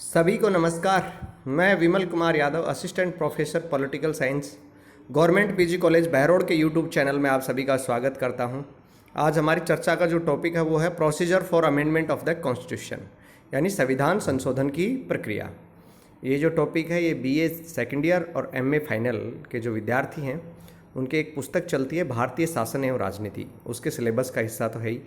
सभी को नमस्कार। मैं Vimal Kumar Yadav, assistant professor political science, government PG college Behror के यूट्यूब चैनल में आप सभी का स्वागत करता हूं। आज हमारी चर्चा का जो टॉपिक है वो है procedure for amendment of the constitution, यानी संविधान संशोधन की प्रक्रिया। ये जो टॉपिक है ये बीए सेकेंड ईयर और एमए फाइनल के जो विद्यार्थी हैं उनके एक पुस्तक चलती है भारतीय शासन एवं राजनीति, उसके सिलेबस का हिस्सा तो है ही।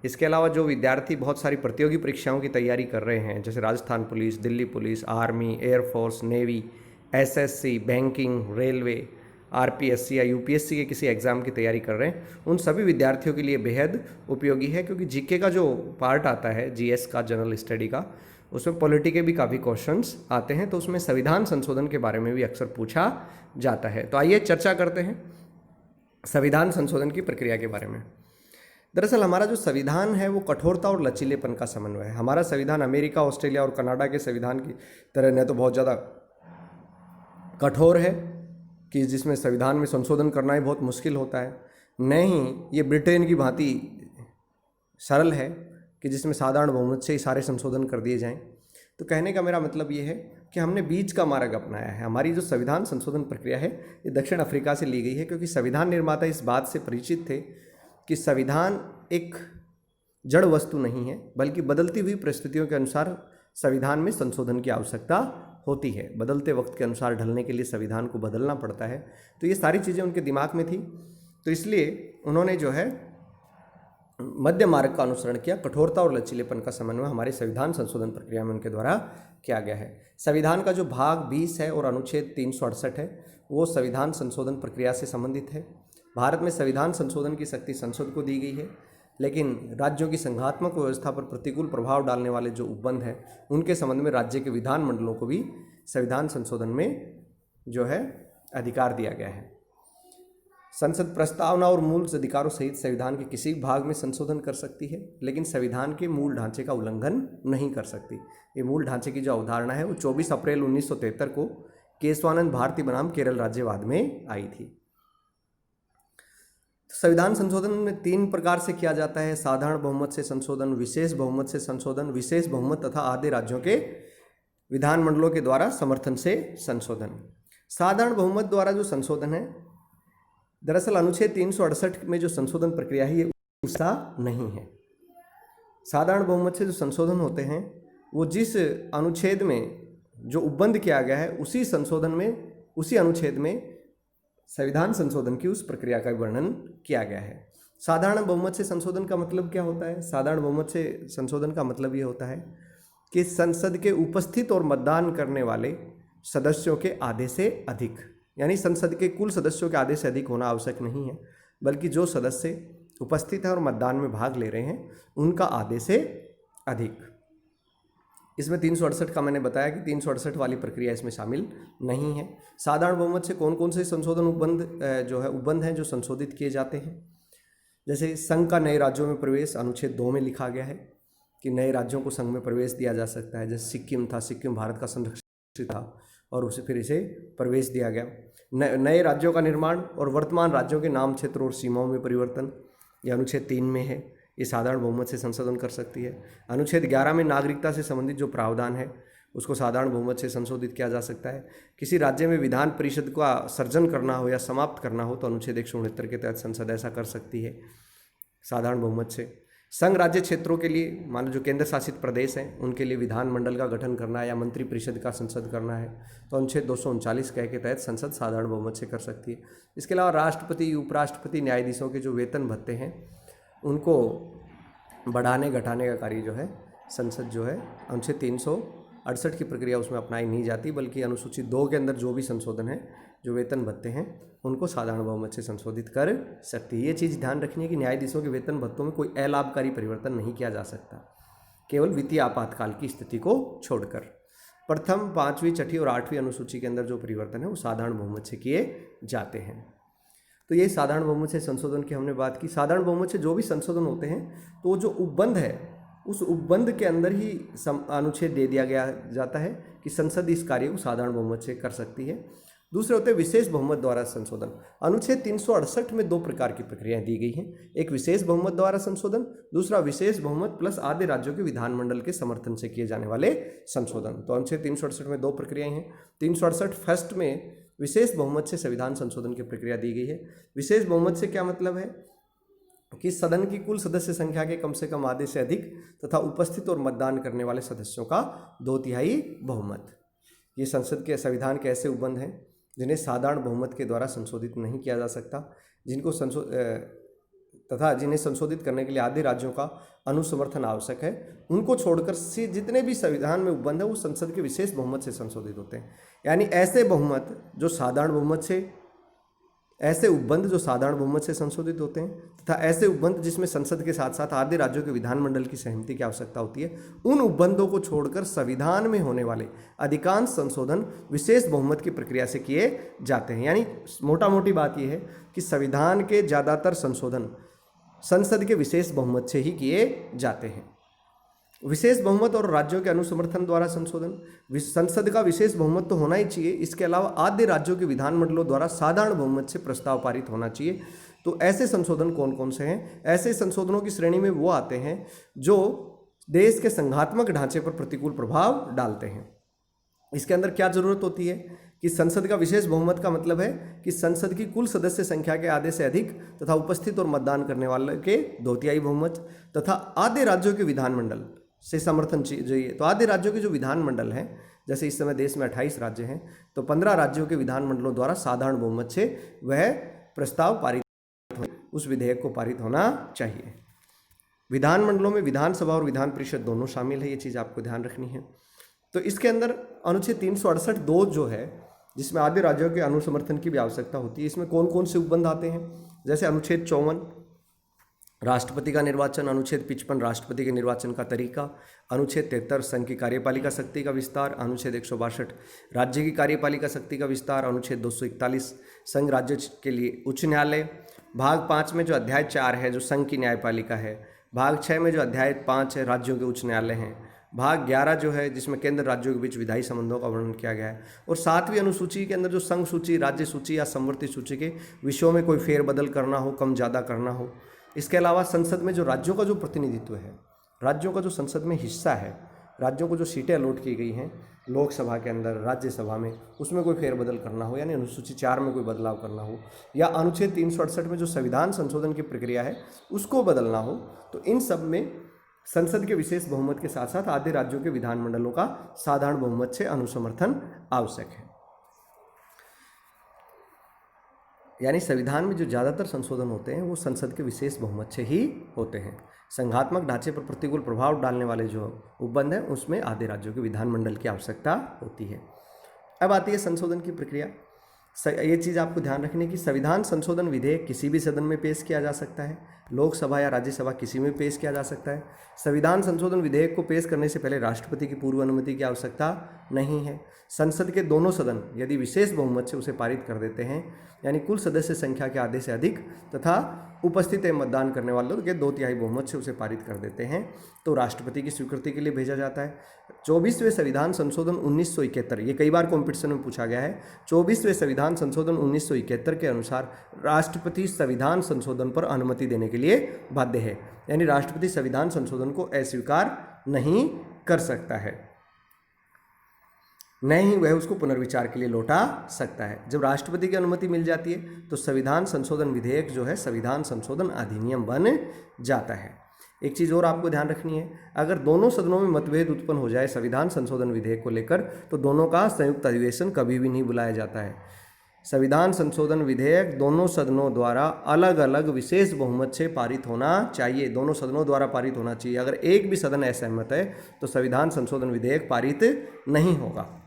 इसके अलावा जो विद्यार्थी बहुत सारी प्रतियोगी परीक्षाओं की तैयारी कर रहे हैं, जैसे Rajasthan police, Delhi police, army, air force, navy, SSC, banking, railway, RPSC या यूपीएससी के किसी एग्ज़ाम की तैयारी कर रहे हैं, उन सभी विद्यार्थियों के लिए बेहद उपयोगी है। क्योंकि जीके का जो पार्ट आता है, जीएस का, जनरल स्टडी का, उसमें पॉलिटी के भी काफ़ी क्वेश्चंस आते हैं, तो उसमें संविधान संशोधन के बारे में भी अक्सर पूछा जाता है। तो आइए चर्चा करते हैं संविधान संशोधन की प्रक्रिया के बारे में। दरअसल हमारा जो संविधान है वो कठोरता और लचीलेपन का समन्वय है। हमारा संविधान अमेरिका, ऑस्ट्रेलिया और कनाडा के संविधान की तरह न तो बहुत ज़्यादा कठोर है कि जिसमें संविधान में संशोधन करना ही बहुत मुश्किल होता है, न ही ये ब्रिटेन की भांति सरल है कि जिसमें साधारण बहुमत से ही सारे संशोधन कर दिए जाएं। तो कहने का मेरा मतलब ये है कि हमने बीच का मार्ग अपनाया है। हमारी जो संविधान संशोधन प्रक्रिया है ये दक्षिण अफ्रीका से ली गई है, क्योंकि संविधान निर्माता इस बात से परिचित थे कि संविधान एक जड़ वस्तु नहीं है, बल्कि बदलती हुई परिस्थितियों के अनुसार संविधान में संशोधन की आवश्यकता होती है। बदलते वक्त के अनुसार ढलने के लिए संविधान को बदलना पड़ता है। तो ये सारी चीज़ें उनके दिमाग में थी, तो इसलिए उन्होंने जो है मध्य मार्ग का अनुसरण किया। कठोरता और लचीलेपन का समन्वय हमारे संविधान संशोधन प्रक्रिया में उनके द्वारा किया गया है। संविधान का जो भाग 20 है और अनुच्छेद 368 है वो संविधान संशोधन प्रक्रिया से संबंधित है। भारत में संविधान संशोधन की शक्ति संसद को दी गई है, लेकिन राज्यों की संघात्मक व्यवस्था पर प्रतिकूल प्रभाव डालने वाले जो उपबंध हैं उनके संबंध में राज्य के विधानमंडलों को भी संविधान संशोधन में जो है अधिकार दिया गया है। संसद प्रस्तावना और मूल अधिकारों सहित संविधान के किसी भाग में संशोधन कर सकती है, लेकिन संविधान के मूल ढांचे का उल्लंघन नहीं कर सकती। ये मूल ढांचे की जो अवधारणा है वो 24 अप्रैल 1973 को केशवानंद भारती बनाम केरल राज्यवाद में आई थी। संविधान संशोधन में 3 प्रकार से किया जाता है: साधारण बहुमत से संशोधन, विशेष बहुमत से संशोधन, विशेष बहुमत तथा आधे राज्यों के विधानमंडलों के द्वारा समर्थन से संशोधन। साधारण बहुमत द्वारा जो संशोधन है, दरअसल अनुच्छेद 368 में जो संशोधन प्रक्रिया है ये उसका नहीं है। साधारण बहुमत से जो संशोधन होते हैं वो जिस अनुच्छेद में जो उपबंध किया गया है उसी संशोधन में, उसी अनुच्छेद में संविधान संशोधन की उस प्रक्रिया का वर्णन किया गया है। साधारण बहुमत से संशोधन का मतलब क्या होता है? साधारण बहुमत से संशोधन का मतलब ये होता है कि संसद के उपस्थित और मतदान करने वाले सदस्यों के आधे से अधिक, यानी संसद के कुल सदस्यों के आधे से अधिक होना आवश्यक नहीं है, बल्कि जो सदस्य उपस्थित हैं और मतदान में भाग ले रहे हैं उनका आधे से अधिक। इसमें 368 का मैंने बताया कि 368 वाली प्रक्रिया इसमें शामिल नहीं है। साधारण बहुमत से कौन कौन से संशोधन उपबंध हैं जो संशोधित किए जाते हैं? जैसे संघ का नए राज्यों में प्रवेश नए राज्यों को संघ में लिखा गया है कि नए राज्यों को संघ में प्रवेश दिया जा सकता है। जैसे सिक्किम था, सिक्किम भारत का संरक्षित था और उसे फिर इसे प्रवेश दिया गया। नए राज्यों का निर्माण और वर्तमान राज्यों के नाम, क्षेत्र और सीमाओं में परिवर्तन, यह अनुच्छेद 3 में है, ये साधारण बहुमत से संशोधन कर सकती है। अनुच्छेद 11 में नागरिकता से संबंधित जो प्रावधान है उसको साधारण बहुमत से संशोधित किया जा सकता है। किसी राज्य में विधान परिषद का सर्जन करना हो या समाप्त करना हो तो अनुच्छेद 169 के तहत संसद ऐसा कर सकती है साधारण बहुमत से। संघ राज्य क्षेत्रों के लिए, मान लो जो केंद्र शासित प्रदेश हैं उनके लिए विधानमंडल का गठन करना है या मंत्रिपरिषद का संसद करना है तो अनुच्छेद 239 के तहत संसद साधारण बहुमत से कर सकती है। इसके अलावा राष्ट्रपति, उपराष्ट्रपति, न्यायाधीशों के जो वेतन भत्ते हैं उनको बढ़ाने घटाने का कार्य जो है संसद जो है अनुच्छेद 368 की प्रक्रिया उसमें अपनाई नहीं जाती, बल्कि अनुसूची 2 के अंदर जो भी संशोधन है, जो वेतन भत्ते हैं उनको साधारण बहुमत से संशोधित कर सकती है। ये चीज़ ध्यान रखनी है कि न्यायाधीशों के वेतन भत्तों में कोई अलाभकारी परिवर्तन नहीं किया जा सकता, केवल वित्तीय आपातकाल की स्थिति को छोड़कर। प्रथम, 5वीं, 6वीं और 8वीं अनुसूची के अंदर जो परिवर्तन है वो साधारण बहुमत से किए जाते हैं। तो ये साधारण बहुमत से संशोधन की हमने बात की। साधारण बहुमत से जो भी संशोधन होते हैं तो जो उपबंध है उस उपबंध के अंदर ही अनुच्छेद दे दिया गया जाता है कि संसद इस कार्य को साधारण बहुमत से कर सकती है। दूसरे होते हैं विशेष बहुमत द्वारा संशोधन। अनुच्छेद 368 में दो प्रकार की प्रक्रियाएं दी गई हैं, एक विशेष बहुमत द्वारा संशोधन, दूसरा विशेष बहुमत प्लस आधे राज्यों के विधानमंडल के समर्थन से किए जाने वाले संशोधन। तो अनुच्छेद 368 में दो प्रक्रियाएं हैं। 368 फर्स्ट में विशेष बहुमत से संविधान संशोधन की प्रक्रिया दी गई है। विशेष बहुमत से क्या मतलब है कि सदन की कुल सदस्य संख्या के कम से कम आधे से अधिक तथा उपस्थित और मतदान करने वाले सदस्यों का 2/3 बहुमत। ये संसद के संविधान के ऐसे उपबंध हैं जिन्हें साधारण बहुमत के द्वारा संशोधित नहीं किया जा सकता, जिन्हें संशोधित करने के लिए आधे राज्यों का अनुसमर्थन आवश्यक है। उनको छोड़कर से जितने भी संविधान में उपबंध है वो संसद के विशेष बहुमत से संशोधित होते हैं। यानी ऐसे बहुमत जो साधारण बहुमत से, ऐसे उपबंध जो साधारण बहुमत से संशोधित होते हैं तथा ऐसे उपबंध जिसमें संसद के साथ साथ आधे राज्यों के विधानमंडल की सहमति की आवश्यकता होती है, उन उपबंधों को छोड़कर संविधान में होने वाले अधिकांश संशोधन विशेष बहुमत की प्रक्रिया से किए जाते हैं। यानी मोटा मोटी बात यह है कि संविधान के ज़्यादातर संशोधन संसद के विशेष बहुमत से ही किए जाते हैं। विशेष बहुमत और राज्यों के अनुसमर्थन द्वारा संशोधन, संसद का विशेष बहुमत तो होना ही चाहिए, इसके अलावा आधे राज्यों के विधानमंडलों द्वारा साधारण बहुमत से प्रस्ताव पारित होना चाहिए। तो ऐसे संशोधन कौन कौन से हैं? ऐसे संशोधनों की श्रेणी में वो आते हैं जो देश के संघात्मक ढांचे पर प्रतिकूल प्रभाव डालते हैं। इसके अंदर क्या जरूरत होती है कि संसद का विशेष बहुमत का मतलब है कि संसद की कुल सदस्य संख्या के आधे से अधिक तथा उपस्थित और मतदान करने वाले के 2/3 बहुमत तथा आधे राज्यों के विधानमंडल से समर्थन चाहिए। तो आधे राज्यों के जो विधानमंडल हैं, जैसे इस समय देश में 28 राज्य हैं, तो 15 राज्यों के विधानमंडलों द्वारा साधारण बहुमत से वह प्रस्ताव पारित, उस विधेयक को पारित होना चाहिए। विधानमंडलों में विधानसभा और विधान परिषद दोनों शामिल है, ये चीज़ आपको ध्यान रखनी है। तो इसके अंदर अनुच्छेद 368(2) जो है, जिसमें आधे राज्यों के अनुसमर्थन की भी आवश्यकता होती है, इसमें कौन कौन से उपबंध आते हैं? जैसे अनुच्छेद 54 राष्ट्रपति का निर्वाचन, अनुच्छेद 55 राष्ट्रपति के निर्वाचन का तरीका, अनुच्छेद 73 संघ की कार्यपालिका शक्ति का विस्तार, अनुच्छेद 162 राज्य की कार्यपालिका शक्ति का विस्तार, अनुच्छेद 241 संघ राज्य के लिए उच्च न्यायालय, भाग 5 में जो अध्याय 4 है जो संघ की न्यायपालिका है, भाग 6 में जो अध्याय 5 है राज्यों के उच्च न्यायालय हैं, भाग 11 जो है जिसमें केंद्र राज्यों के बीच विधायी संबंधों का वर्णन किया गया है, और 7वीं अनुसूची के अंदर जो संघ सूची, राज्य सूची या समवर्ती सूची के विषयों में कोई फेरबदल करना हो, कम ज़्यादा करना हो। इसके अलावा संसद में जो राज्यों का जो प्रतिनिधित्व है, राज्यों का जो संसद में हिस्सा है, राज्यों को जो सीटें अलॉट की गई हैं लोकसभा के अंदर, राज्यसभा में, उसमें कोई फेरबदल करना हो, यानी अनुसूची 4 में कोई बदलाव करना हो, या अनुच्छेद 368 में जो संविधान संशोधन की प्रक्रिया है उसको बदलना हो, तो इन सब में संसद के विशेष बहुमत के साथ साथ आधे राज्यों के विधानमंडलों का साधारण बहुमत से अनुसमर्थन आवश्यक है। यानी संविधान में जो ज़्यादातर संशोधन होते हैं वो संसद के विशेष बहुमत से ही होते हैं। संघात्मक ढांचे पर प्रतिकूल प्रभाव डालने वाले जो उपबंध हैं उसमें आधे राज्यों के विधानमंडल की आवश्यकता होती है। अब आती है संशोधन की प्रक्रिया। ये चीज़ आपको ध्यान रखनी कि संविधान संशोधन विधेयक किसी भी सदन में पेश किया जा सकता है, लोकसभा या राज्यसभा किसी में पेश किया जा सकता है। संविधान संशोधन विधेयक को पेश करने से पहले राष्ट्रपति की पूर्व अनुमति की आवश्यकता नहीं है। संसद के दोनों सदन यदि विशेष बहुमत से उसे पारित कर देते हैं, यानी कुल सदस्य संख्या के आधे से अधिक तथा उपस्थित मतदान करने वालों के 2/3 बहुमत से उसे पारित कर देते हैं, तो राष्ट्रपति की स्वीकृति के लिए भेजा जाता है। 24वें संविधान संशोधन 1971, ये कई बार कॉम्पिटिशन में पूछा गया है, 24वें संविधान संशोधन 1971 के अनुसार राष्ट्रपति संविधान संशोधन पर अनुमति देने के लिए बाध्य है। यानी राष्ट्रपति संविधान संशोधन को अस्वीकार नहीं कर सकता है, न ही वह उसको पुनर्विचार के लिए लौटा सकता है। जब राष्ट्रपति की अनुमति मिल जाती है तो संविधान संशोधन विधेयक जो है संविधान संशोधन अधिनियम बन जाता है। एक चीज़ और आपको ध्यान रखनी है, अगर दोनों सदनों में मतभेद उत्पन्न हो जाए संविधान संशोधन विधेयक को लेकर, तो दोनों का संयुक्त अधिवेशन कभी भी नहीं बुलाया जाता है। संविधान संशोधन विधेयक दोनों सदनों द्वारा अलग अलग विशेष बहुमत से पारित होना चाहिए, दोनों सदनों द्वारा पारित होना चाहिए। अगर एक भी सदन असहमत है तो संविधान संशोधन विधेयक पारित नहीं होगा।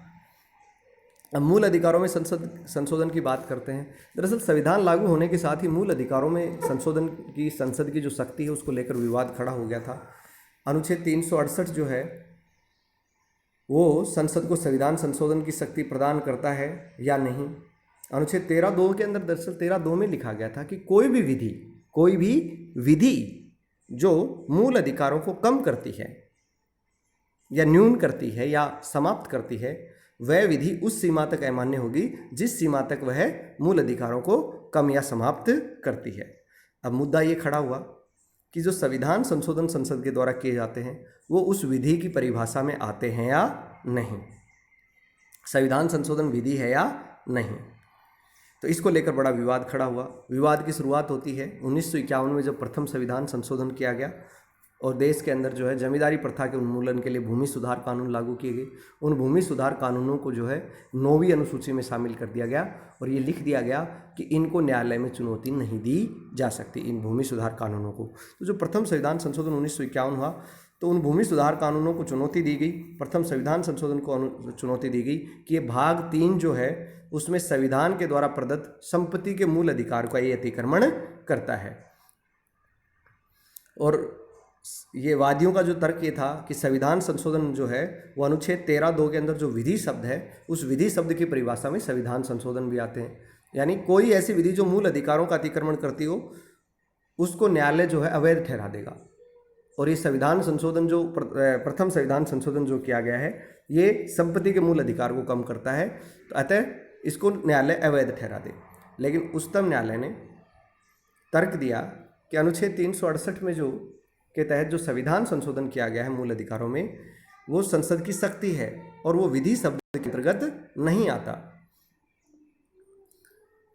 अब मूल अधिकारों में संशोधन की बात करते हैं। दरअसल संविधान लागू होने के साथ ही मूल अधिकारों में संशोधन की संसद की जो शक्ति है उसको लेकर विवाद खड़ा हो गया था। अनुच्छेद 368 जो है वो संसद को संविधान संशोधन की शक्ति प्रदान करता है या नहीं। अनुच्छेद 13(2) के अंदर दरअसल 13(2) में लिखा गया था कि कोई भी विधि जो मूल अधिकारों को कम करती है या न्यून करती है या समाप्त करती है, वह विधि उस सीमा तक अमान्य होगी जिस सीमा तक वह मूल अधिकारों को कम या समाप्त करती है। अब मुद्दा ये खड़ा हुआ कि जो संविधान संशोधन संसद के द्वारा किए जाते हैं वो उस विधि की परिभाषा में आते हैं या नहीं, संविधान संशोधन विधि है या नहीं। तो इसको लेकर बड़ा विवाद खड़ा हुआ। विवाद की शुरुआत होती है 1951 में जब प्रथम संविधान संशोधन किया गया और देश के अंदर जो है जमींदारी प्रथा के उन्मूलन के लिए भूमि सुधार कानून लागू किए गए। उन भूमि सुधार कानूनों को जो है 9वीं अनुसूची में शामिल कर दिया गया और ये लिख दिया गया कि इनको न्यायालय में चुनौती नहीं दी जा सकती, इन भूमि सुधार कानूनों को। तो जो प्रथम संविधान संशोधन 1951 हुआ तो उन भूमि सुधार कानूनों को चुनौती दी गई, प्रथम संविधान संशोधन को चुनौती दी गई कि ये भाग 3 जो है उसमें संविधान के द्वारा प्रदत्त संपत्ति के मूल अधिकार का ये अतिक्रमण करता है। और ये वादियों का जो तर्क ये था कि संविधान संशोधन जो है वो अनुच्छेद 13(2) के अंदर जो विधि शब्द है उस विधि शब्द की परिभाषा में संविधान संशोधन भी आते हैं, यानी कोई ऐसी विधि जो मूल अधिकारों का अतिक्रमण करती हो उसको न्यायालय जो है अवैध ठहरा देगा। और ये संविधान संशोधन जो प्रथम संविधान संशोधन जो किया गया है ये संपत्ति के मूल अधिकार को कम करता है, तो अतः इसको न्यायालय अवैध ठहरा दे। लेकिन उच्चतम न्यायालय ने तर्क दिया कि अनुच्छेद 368 में जो के तहत जो संविधान संशोधन किया गया है मूल अधिकारों में वो संसद की शक्ति है और वो विधि शब्द के अंतर्गत नहीं आता,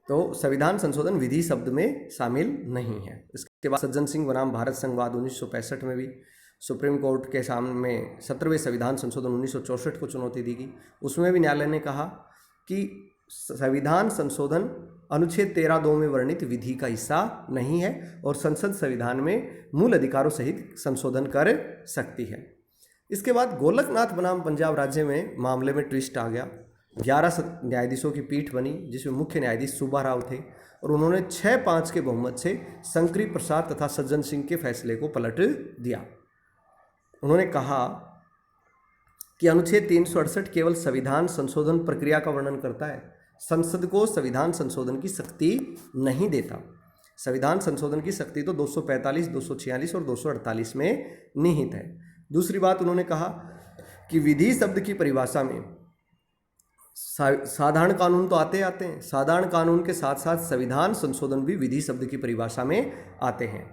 तो संविधान संशोधन विधि शब्द में शामिल नहीं है। इसके बाद सज्जन सिंह बनाम भारत संघवाद 1965 में भी सुप्रीम कोर्ट के सामने 17वें संविधान संशोधन 1964 को चुनौती दी गई। उसमें भी न्यायालय ने कहा कि संविधान संशोधन अनुच्छेद 13(2) में वर्णित विधि का हिस्सा नहीं है और संसद संविधान में मूल अधिकारों सहित संशोधन कर सकती है। इसके बाद गोलकनाथ बनाम पंजाब राज्य में मामले में ट्विस्ट आ गया। 11 न्यायाधीशों की पीठ बनी जिसमें मुख्य न्यायाधीश सुब्बा राव थे और उन्होंने 6-5 के बहुमत से शंकरी प्रसाद तथा सज्जन सिंह के फैसले को पलट दिया। उन्होंने कहा कि अनुच्छेद 368 केवल संविधान संशोधन प्रक्रिया का वर्णन करता है, संसद को संविधान संशोधन की शक्ति नहीं देता। संविधान संशोधन की शक्ति तो 245, 246 और 248 में निहित है। दूसरी बात उन्होंने कहा कि विधि शब्द की परिभाषा में साधारण कानून तो आते हैं, साधारण कानून के साथ साथ संविधान संशोधन भी विधि शब्द की परिभाषा में आते हैं।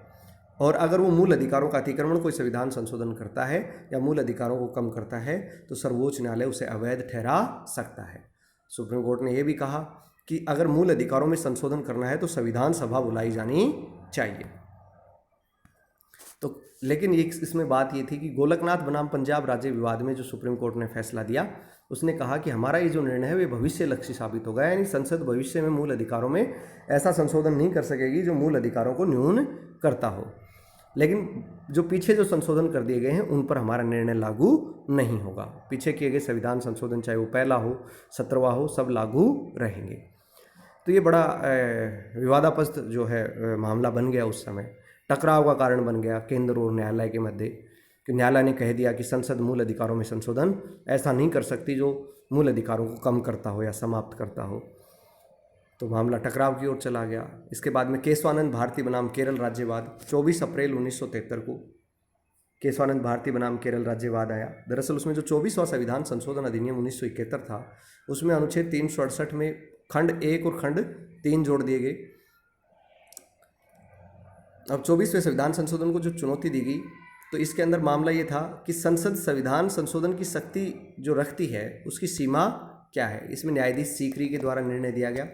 और अगर वो मूल अधिकारों का अतिक्रमण कोई संविधान संशोधन करता है या मूल अधिकारों को कम करता है तो सर्वोच्च न्यायालय उसे अवैध ठहरा सकता है। सुप्रीम कोर्ट ने यह भी कहा कि अगर मूल अधिकारों में संशोधन करना है तो संविधान सभा बुलाई जानी चाहिए। तो लेकिन इसमें बात ये थी कि गोलकनाथ बनाम पंजाब राज्य विवाद में जो सुप्रीम कोर्ट ने फैसला दिया उसने कहा कि हमारा ये जो निर्णय है वे भविष्य लक्ष्य साबित होगा, यानी संसद भविष्य में मूल अधिकारों में ऐसा संशोधन नहीं कर सकेगी जो मूल अधिकारों को न्यून करता हो। लेकिन जो पीछे जो संशोधन कर दिए गए हैं उन पर हमारा निर्णय लागू नहीं होगा। पीछे किए गए संविधान संशोधन चाहे वो पहला हो 17वां हो सब लागू रहेंगे। तो ये बड़ा विवादास्पद जो है मामला बन गया, उस समय टकराव का कारण बन गया केंद्र और न्यायालय के मध्य कि न्यायालय ने कह दिया कि संसद मूल अधिकारों में संशोधन ऐसा नहीं कर सकती जो मूल अधिकारों को कम करता हो या समाप्त करता हो। तो मामला टकराव की ओर चला गया। इसके बाद में केशवानंद भारती बनाम केरल राज्यवाद 24 अप्रैल 1973 को केशवानंद भारती बनाम केरल राज्यवाद आया। दरअसल उसमें जो 24वां संविधान संशोधन अधिनियम 1971 था उसमें अनुच्छेद 368 में खंड 1 और खंड 3 जोड़ दिए गए। अब 24वें संविधान संशोधन को जो चुनौती दी गई तो इसके अंदर मामला ये था कि संसद संविधान संशोधन की शक्ति जो रखती है उसकी सीमा क्या है। इसमें न्यायाधीश सीकरी के द्वारा निर्णय दिया गया।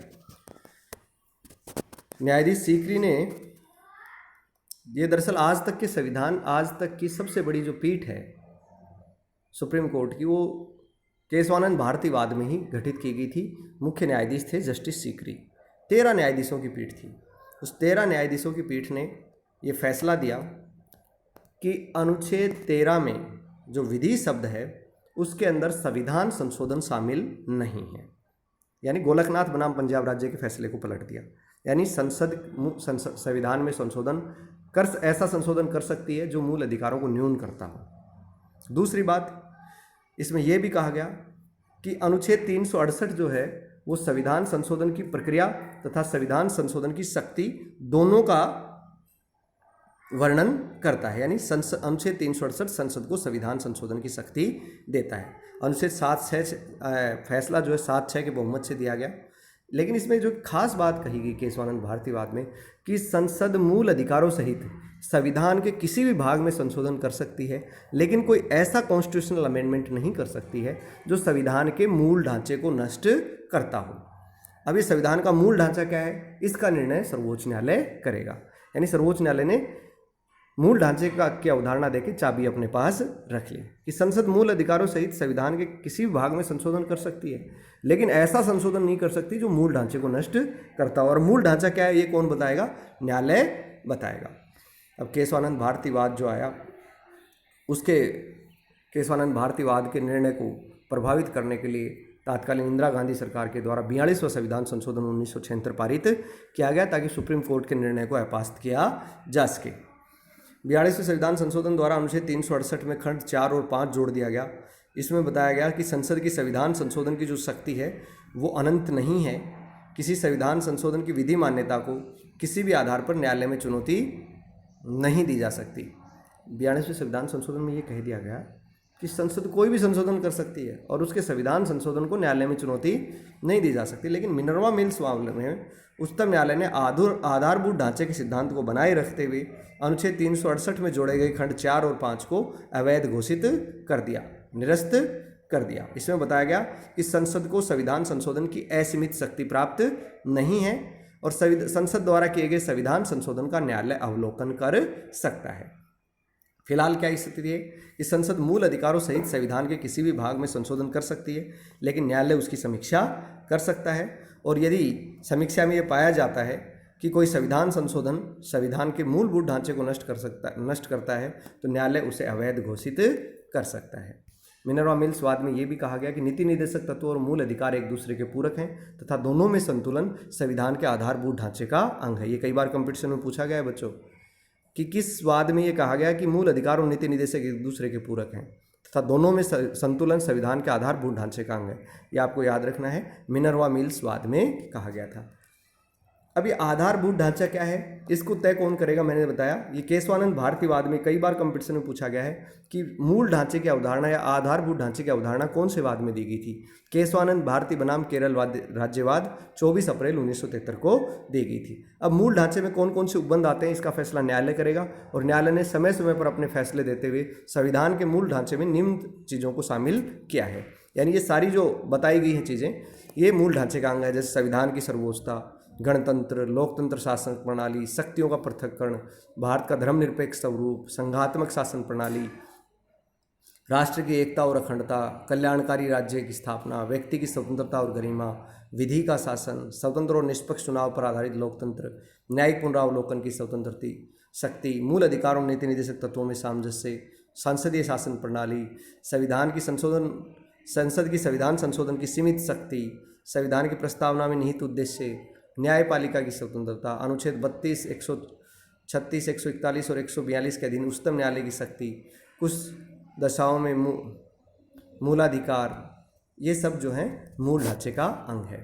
न्यायाधीश सीकरी ने ये दरअसल आज तक की सबसे बड़ी जो पीठ है सुप्रीम कोर्ट की वो केशवानंद भारती वाद में ही गठित की गई थी। मुख्य न्यायाधीश थे जस्टिस सीकरी। 13 न्यायाधीशों की पीठ थी। उस 13 न्यायाधीशों की पीठ ने ये फैसला दिया कि अनुच्छेद 13 में जो विधि शब्द है उसके अंदर संविधान संशोधन शामिल नहीं है। यानी गोलकनाथ बनाम पंजाब राज्य के फैसले को पलट दिया। यानी संसद संविधान में ऐसा संशोधन कर सकती है जो मूल अधिकारों को न्यून करता हो। दूसरी बात इसमें यह भी कहा गया कि अनुच्छेद 368 जो है वो संविधान संशोधन की प्रक्रिया तथा संविधान संशोधन की शक्ति दोनों का वर्णन करता है। यानी अनुच्छेद 368 संसद को संविधान संशोधन की शक्ति देता है। अनुच्छेद 7(6) फैसला जो है 7(6) के बहुमत से दिया गया। लेकिन इसमें जो खास बात कही गई केशवानंद भारतीवाद में कि संसद मूल अधिकारों सहित संविधान के किसी भी भाग में संशोधन कर सकती है, लेकिन कोई ऐसा कॉन्स्टिट्यूशनल अमेंडमेंट नहीं कर सकती है जो संविधान के मूल ढांचे को नष्ट करता हो। अभी संविधान का मूल ढांचा क्या है, इसका निर्णय सर्वोच्च न्यायालय करेगा। यानी सर्वोच्च न्यायालय ने मूल ढांचे का की अवधारणा देकर चाबी अपने पास रख ली कि संसद मूल अधिकारों सहित संविधान के किसी भी भाग में संशोधन कर सकती है, लेकिन ऐसा संशोधन नहीं कर सकती जो मूल ढांचे को नष्ट करता हो। और मूल ढांचा क्या है, ये कौन बताएगा, न्यायालय बताएगा। अब केशवानंद भारतीवाद जो आया, उसके केशवानंद भारतीवाद के निर्णय को प्रभावित करने के लिए तत्कालीन इंदिरा गांधी सरकार के द्वारा 42वां संविधान संशोधन 1976 पारित किया गया, ताकि सुप्रीम कोर्ट के निर्णय को अपास्त किया जा सके। 42वें संविधान संशोधन द्वारा अनुच्छेद 368 में खंड 4 और 5 जोड़ दिया गया। इसमें बताया गया कि संसद की संविधान संशोधन की जो शक्ति है वो अनंत नहीं है। किसी संविधान संशोधन की विधि मान्यता को किसी भी आधार पर न्यायालय में चुनौती नहीं दी जा सकती। 42वें संविधान संशोधन में ये कह दिया गया कि संसद कोई भी संशोधन कर सकती है और उसके संविधान संशोधन को न्यायालय में चुनौती नहीं दी जा सकती। लेकिन मिनर्वा मिल्स मामले में उच्चतम न्यायालय ने आधारभूत ढांचे के सिद्धांत को बनाए रखते हुए अनुच्छेद 368 में जोड़े गए खंड 4 और 5 को अवैध घोषित कर दिया, निरस्त कर दिया। इसमें बताया गया कि संसद को संविधान संशोधन की असीमित शक्ति प्राप्त नहीं है और संसद द्वारा किए गए संविधान संशोधन का न्यायालय अवलोकन कर सकता है। फिलहाल क्या स्थिति है कि संसद मूल अधिकारों सहित संविधान के किसी भी भाग में संशोधन कर सकती है, लेकिन न्यायालय उसकी समीक्षा कर सकता है। और यदि समीक्षा में यह पाया जाता है कि कोई संविधान संशोधन संविधान के मूलभूत ढांचे को नष्ट करता है तो न्यायालय उसे अवैध घोषित कर सकता है। मिनर्वा मिल्स वाद में यह भी कहा गया कि नीति निर्देशक तत्व और मूल अधिकार एक दूसरे के पूरक हैं तथा दोनों में संतुलन संविधान के आधारभूत ढांचे का अंग है। ये कई बार कंपटीशन में पूछा गया है बच्चों कि किस वाद में ये कहा गया कि मूल अधिकार और नीति निर्देशक एक दूसरे के पूरक हैं तथा दोनों में संतुलन संविधान के आधारभूत ढांचे का अंग है। ये आपको याद रखना है, मिनर्वा मिल्स वाद में कहा गया था। अब ये आधारभूत ढांचा क्या है, इसको तय कौन करेगा, मैंने बताया ये केशवानंद भारतीवाद में कई बार कंपटीशन में पूछा गया है कि मूल ढांचे की अवधारणा या आधारभूत ढांचे की अवधारणा कौन से वाद में दी गई थी। केशवानंद भारती बनाम केरल राज्यवाद 24 अप्रैल 1973 को दी गई थी। अब मूल ढांचे में कौन कौन से उपबंध आते हैं इसका फैसला न्यायालय करेगा और न्यायालय ने समय समय पर अपने फैसले देते हुए संविधान के मूल ढांचे में निम्न चीज़ों को शामिल किया है। यानी ये सारी जो बताई गई हैं चीज़ें ये मूल ढांचे का अंग है, जैसे संविधान की सर्वोच्चता, गणतंत्र, लोकतंत्र शासन प्रणाली, शक्तियों का पृथक्करण, भारत का धर्मनिरपेक्ष स्वरूप, संघात्मक शासन प्रणाली, राष्ट्र की एकता और अखंडता, कल्याणकारी राज्य की स्थापना, व्यक्ति की स्वतंत्रता और गरिमा, विधि का शासन, स्वतंत्र और निष्पक्ष चुनाव पर आधारित लोकतंत्र, न्यायिक पुनरावलोकन की स्वतंत्रता, शक्ति, मूल अधिकारों और नीति निर्देशक तत्वों में सामंजस्य, संसदीय शासन प्रणाली, संसद की संविधान संशोधन की सीमित शक्ति, संविधान की प्रस्तावना में निहित उद्देश्य, न्यायपालिका की स्वतंत्रता, अनुच्छेद 32, 136, 141 और 142 के अधीन उच्चतम न्यायालय की शक्ति, कुछ दशाओं में मूलाधिकार, ये सब जो है मूल ढांचे का अंग है।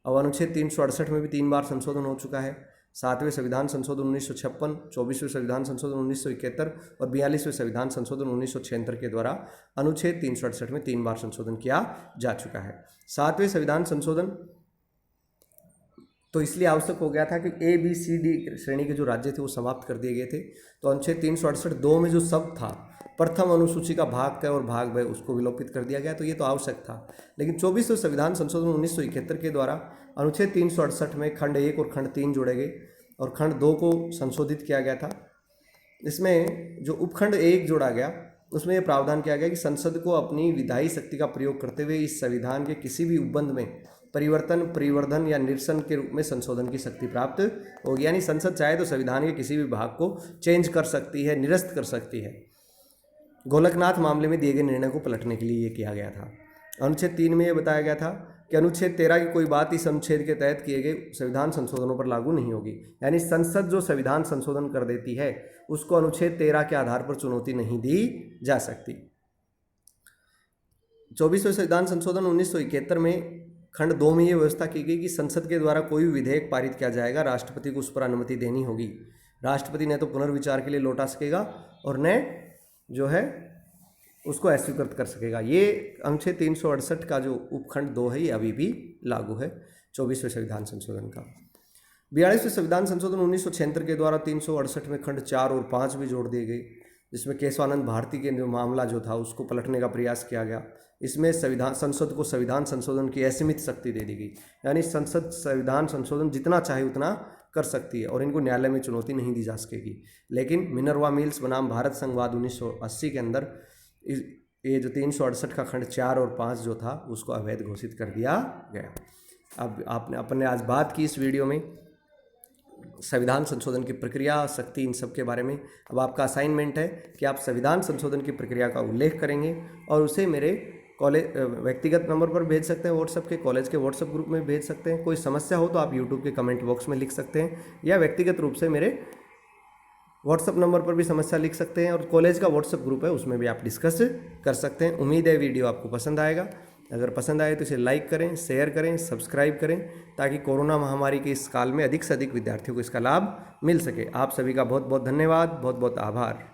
अब अनुच्छेद 368 में भी 3 बार संशोधन हो चुका है। 7वें संविधान संशोधन 1956, 24वें संविधान संशोधन 1971 और 42वें संविधान संशोधन 1976 के द्वारा अनुच्छेद 368 में 3 बार संशोधन किया जा चुका है। 7वें संविधान संशोधन तो इसलिए आवश्यक हो गया था कि ABCD श्रेणी के जो राज्य थे वो समाप्त कर दिए गए थे। तो अनुच्छेद 368(2) में जो शब्द था प्रथम अनुसूची का भाग क और भाग ब उसको विलोपित कर दिया गया, तो ये तो आवश्यक था। लेकिन 24वें संविधान संशोधन 1971 के द्वारा अनुच्छेद 368 में खंड 1 और खंड 3 जोड़े गए और खंड 2 को संशोधित किया गया था। इसमें जो उपखंड 1 जोड़ा गया उसमें यह प्रावधान किया गया कि संसद को अपनी विधायी शक्ति का प्रयोग करते हुए इस संविधान के किसी भी उपबंध में परिवर्तन, परिवर्धन या निरसन के रूप में संशोधन की शक्ति प्राप्त होगी। यानी संसद चाहे तो संविधान के किसी भी भाग को चेंज कर सकती है, निरस्त कर सकती है। गोलकनाथ मामले में दिए गए निर्णय को पलटने के लिए ये किया गया था। अनुच्छेद 3 में यह बताया गया था कि अनुच्छेद 13 की कोई बात इस अनुच्छेद के तहत किए गए संविधान संशोधनों पर लागू नहीं होगी। यानी संसद जो संविधान संशोधन कर देती है उसको अनुच्छेद 13 के आधार पर चुनौती नहीं दी जा सकती। 24वें संविधान संशोधन 1971 में खंड 2 में ये व्यवस्था की गई कि संसद के द्वारा कोई भी विधेयक पारित किया जाएगा, राष्ट्रपति को उस पर अनुमति देनी होगी। राष्ट्रपति ने तो पुनर्विचार के लिए लौटा सकेगा और न जो है उसको अस्वीकृत कर सकेगा। ये अनुच्छेद 368 का जो उपखंड 2 है ये अभी भी लागू है 24वें संविधान संशोधन का। 42वें संविधान संशोधन 1976 के द्वारा 368 में खंड 4 और 5 भी जोड़ दिए गए, जिसमें केशवानंद भारती के जो मामला जो था उसको पलटने का प्रयास किया गया। इसमें संसद को संविधान संशोधन की असीमित शक्ति दे दी गई, यानी संसद संविधान संशोधन जितना चाहे उतना कर सकती है और इनको न्यायालय में चुनौती नहीं दी जा सकेगी। लेकिन मिनर्वा मिल्स बनाम भारत संघवाद 1980 के अंदर ये जो 368 का खंड 4 और 5 जो था उसको अवैध घोषित कर दिया गया। अब अपने आज बात की इस वीडियो में संविधान संशोधन की प्रक्रिया, शक्ति, इन सब के बारे में। अब आपका असाइनमेंट है कि आप संविधान संशोधन की प्रक्रिया का उल्लेख करेंगे और उसे मेरे कॉलेज व्यक्तिगत नंबर पर भेज सकते हैं, व्हाट्सएप के कॉलेज के व्हाट्सएप ग्रुप में भेज सकते हैं। कोई समस्या हो तो आप यूट्यूब के कमेंट बॉक्स में लिख सकते हैं या व्यक्तिगत रूप से मेरे व्हाट्सएप नंबर पर भी समस्या लिख सकते हैं और कॉलेज का व्हाट्सएप ग्रुप है उसमें भी आप डिस्कस कर सकते हैं। उम्मीद है वीडियो आपको पसंद आएगा। अगर पसंद आए तो इसे लाइक करें, शेयर करें, सब्सक्राइब करें ताकि कोरोना महामारी के इस काल में अधिक से अधिक विद्यार्थियों को इसका लाभ मिल सके। आप सभी का बहुत बहुत धन्यवाद, बहुत बहुत आभार।